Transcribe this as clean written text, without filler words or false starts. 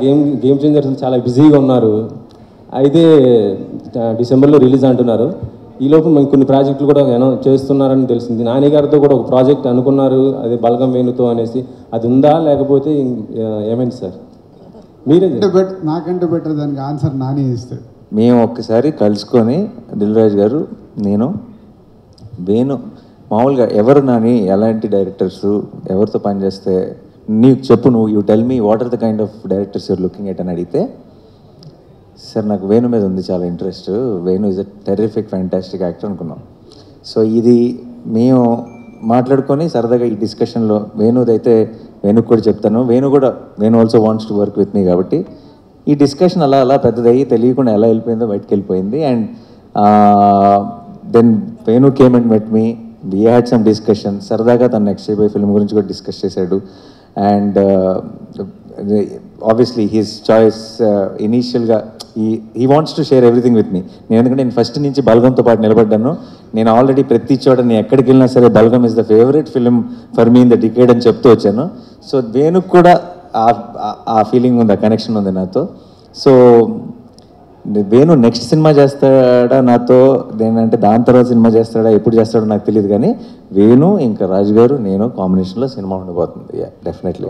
Game changers చాలా బిజీగా ఉన్నారు. అయితే డిసెంబర్లో రిలీజ్ అంటున్నారు. ఈలోపు మేము కొన్ని ప్రాజెక్టులు కూడా చేస్తున్నారని తెలిసింది. నాని గారితో కూడా ఒక ప్రాజెక్ట్ అనుకున్నారు, అదే బలగం వేణుతో అనేసి. అది ఉందా లేకపోతే ఏమైంది సార్? మీరే నాకంటే బెటర్ దానికి ఆన్సర్ నాని ఇస్తాడు. మేము ఒక్కసారి కలుసుకొని దిల్ రాజు గారు, నేను, వేణు, మామూలుగా ఎవరు నాని, ఎలాంటి డైరెక్టర్స్, ఎవరితో పనిచేస్తే నీకు చెప్పు, నువ్వు you tell me what are the kind of directors you're looking at అని అడిగితే, సార్ నాకు వేణు మీద ఉంది చాలా interest, Venu is a terrific fantastic actor అనుకున్నాం. సో ఇది మేము మాట్లాడుకొని సరదాగా ఈ డిస్కషన్లో వేణుదైతే వేణుకు కూడా చెప్తాను, Venu also wants to work with me. కాబట్టి ఈ డిస్కషన్ అలా అలా పెద్దదయ్యి తెలియకుండా ఎలా వెళ్ళిపోయిందో బయటకు వెళ్ళిపోయింది. And then Venu came and met me, we had some discussion. సరదాగా తను నెక్స్ట్ చేయబోయే ఫిల్మ్ గురించి కూడా డిస్కస్ చేశాడు. అండ్ ఆబ్వియస్లీ హిస్ చాయిస్ ఇనీషియల్గా he wants to share everything with me. ఎందుకంటే నేను ఫస్ట్ నుంచి బల్గంతో పాటు నిలబడ్డాను. నేను ఆల్రెడీ ప్రతి చోట నేను ఎక్కడికి వెళ్ళినా సరే Balagam is the favourite film for me in the decade అని చెప్తూ వచ్చాను. సో వేణుకు కూడా ఆ ఫీలింగ్ ఉంది, ఆ కనెక్షన్ ఉంది నాతో. సో వేణు నెక్స్ట్ సినిమా చేస్తాడా నాతో, దేనంటే దాని తర్వాత సినిమా చేస్తాడా, ఎప్పుడు చేస్తాడో నాకు తెలియదు. కానీ వేణు ఇంకా రాజు గారు నేను కాంబినేషన్లో సినిమా ఉండబోతుంది. డెఫినెట్లీ.